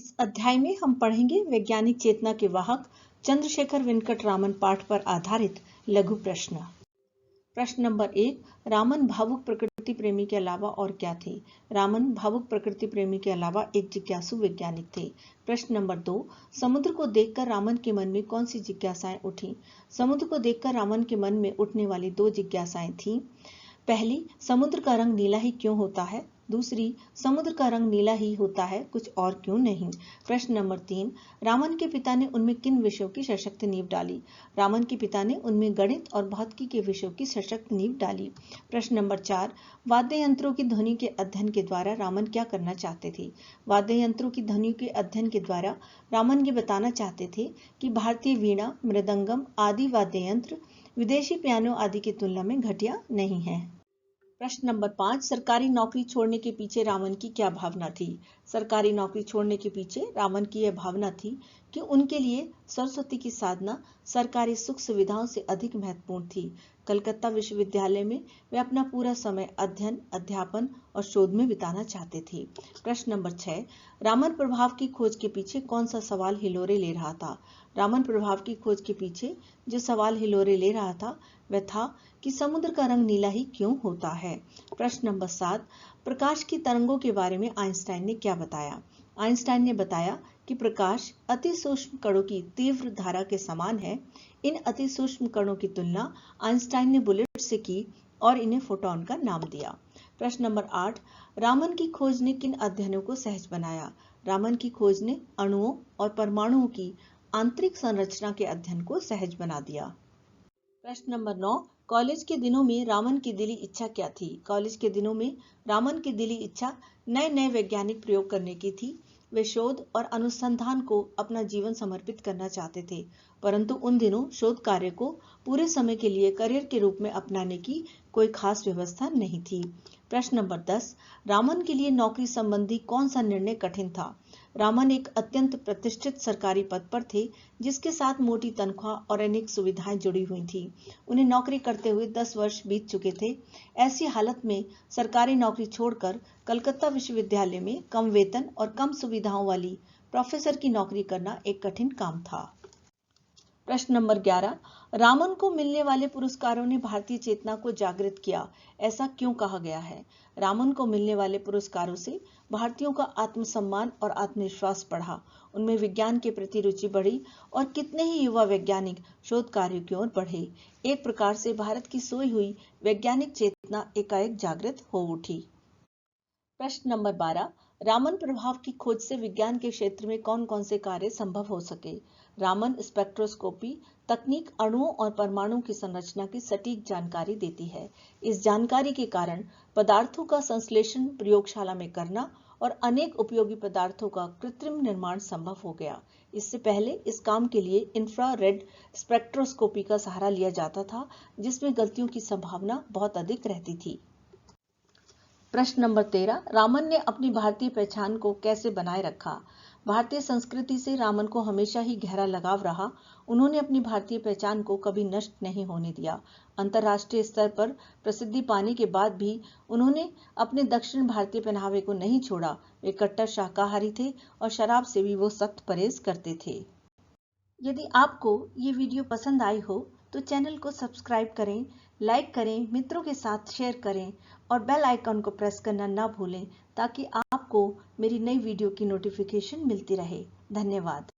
इस अध्याय में हम पढ़ेंगे वैज्ञानिक चेतना के वाहक चंद्रशेखर वेंकट रामन पाठ पर आधारित लघु प्रश्न। प्रश्न नंबर 1, रामन भावुक प्रकृति प्रेमी के अलावा और क्या थे? रामन भावुक प्रकृति प्रेमी के अलावा एक जिज्ञासु वैज्ञानिक थे। प्रश्न नंबर 2, समुद्र को देखकर रामन के मन में कौन सी जिज्ञासाएं उठी? समुद्र को देखकर रामन के मन में उठने वाली दो जिज्ञासाएं थीं। पहली, समुद्र का रंग नीला ही क्यों होता है? दूसरी, समुद्र का रंग नीला ही होता है, कुछ और क्यों नहीं? प्रश्न नंबर 3, रामन के पिता ने उनमें किन विषयों की सशक्त नींव डाली? रामन के पिता ने उनमें गणित और भौतिकी के विषयों की सशक्त नींव डाली। प्रश्न नंबर 4, वाद्य यंत्रों की ध्वनि के अध्ययन के द्वारा रामन क्या करना चाहते थे? वाद्य यंत्रों की ध्वनि के अध्ययन के द्वारा रामन ये बताना चाहते थे कि भारतीय वीणा, मृदंगम आदि वाद्य यंत्र विदेशी पियानो आदि की तुलना में घटिया नहीं है। प्रश्न नंबर 5, सरकारी नौकरी छोड़ने के पीछे रामन की क्या भावना थी? सरकारी नौकरी छोड़ने के पीछे रामन की यह भावना थी कि उनके लिए सरस्वती की साधना सरकारी सुख सुविधाओं से अधिक महत्वपूर्ण थी। कलकत्ता विश्वविद्यालय में वे अपना पूरा समय अध्ययन, अध्यापन और शोध में बिताना चाहते थे। प्रश्न नंबर 6, रामन प्रभाव की खोज के पीछे कौन सा सवाल हिलोरे ले रहा था? रामन प्रभाव की खोज के पीछे जो सवाल हिलोरे ले रहा था वह था कि समुद्र का रंग नीला ही क्यों होता है? प्रश्न नंबर 7, प्रकाश की तरंगों के बारे में आइंस्टाइन ने क्या बताया? आइंस्टाइन ने बताया कि प्रकाश अति सूक्ष्म कणों की तीव्र धारा के समान है। इन अति सूक्ष्म कणों की तुलना आइंस्टाइन ने बुलेट से की और इन्हें फोटॉन का नाम दिया। प्रश्न नंबर 8, रामन की खोज ने किन अध्ययनों को सहज बनाया? रामन की खोज ने अणुओं और परमाणुओं की आंतरिक संरचना के अध्ययन को सहज बना दिया। प्रश्न नंबर 9, कॉलेज के दिनों में रामन की दिली इच्छा क्या थी? कॉलेज के दिनों में रामन की दिली इच्छा नए नए वैज्ञानिक प्रयोग करने की थी। वे शोध और अनुसंधान को अपना जीवन समर्पित करना चाहते थे, परंतु उन दिनों शोध कार्य को पूरे समय के लिए करियर के रूप में अपनाने की कोई खास व्यवस्था नहीं थी। प्रश्न नंबर 10, रामन के लिए नौकरी संबंधी कौन सा निर्णय कठिन था? रामन एक अत्यंत प्रतिष्ठित सरकारी पद पर थे जिसके साथ मोटी तनख्वाह और अनेक सुविधाएं जुड़ी हुई थी। उन्हें नौकरी करते हुए 10 वर्ष बीत चुके थे। ऐसी हालत में सरकारी नौकरी छोड़कर कलकत्ता विश्वविद्यालय में कम वेतन और कम सुविधाओं वाली प्रोफेसर की नौकरी करना एक कठिन काम था। प्रश्न नंबर 11, रामन को मिलने वाले पुरस्कारों ने भारतीय चेतना को जागृत किया, ऐसा क्यों कहा गया है? रामन को मिलने वाले पुरस्कारों से भारतीयों का आत्मसम्मान और आत्मविश्वास बढ़ा, उनमें विज्ञान के प्रति रुचि बढ़ी और कितने ही युवा वैज्ञानिक शोध कार्यों की ओर बढ़े। एक प्रकार से भारत की सोई हुई वैज्ञानिक चेतना एकाएक जागृत हो उठी। प्रश्न नंबर 12, रामन प्रभाव की खोज से विज्ञान के क्षेत्र में कौन कौन से कार्य संभव हो सके? रामन स्पेक्ट्रोस्कोपी तकनीक अणुओं और परमाणुओं की संरचना की सटीक जानकारी देती है। इस जानकारी के कारण पदार्थों का संश्लेषण प्रयोगशाला में करना और अनेक उपयोगी पदार्थों का कृत्रिम निर्माण संभव हो गया। इससे पहले इस काम के लिए इंफ्रारेड स्पेक्ट्रोस्कोपी का सहारा लिया जाता था, जिसमें गलतियों की संभावना बहुत अधिक रहती थी। प्रश्न नंबर 13, रामन ने अपनी भारतीय पहचान को कैसे बनाए रखा? भारतीय संस्कृति से रामन को हमेशा ही गहरा लगाव रहा। उन्होंने अपनी भारतीय पहचान को कभी नष्ट नहीं होने दिया। अंतर्राष्ट्रीय स्तर पर प्रसिद्धि पाने के बाद भी उन्होंने अपने दक्षिण भारतीय पहनावे को नहीं छोड़ा। वे कट्टर शाकाहारी थे और शराब से भी वो सख्त परहेज करते थे। यदि आपको ये वीडियो पसंद आई हो तो चैनल को सब्सक्राइब करें, लाइक करें, मित्रों के साथ शेयर करें और बेल आइकन को प्रेस करना ना भूलें ताकि आपको मेरी नई वीडियो की नोटिफिकेशन मिलती रहे। धन्यवाद।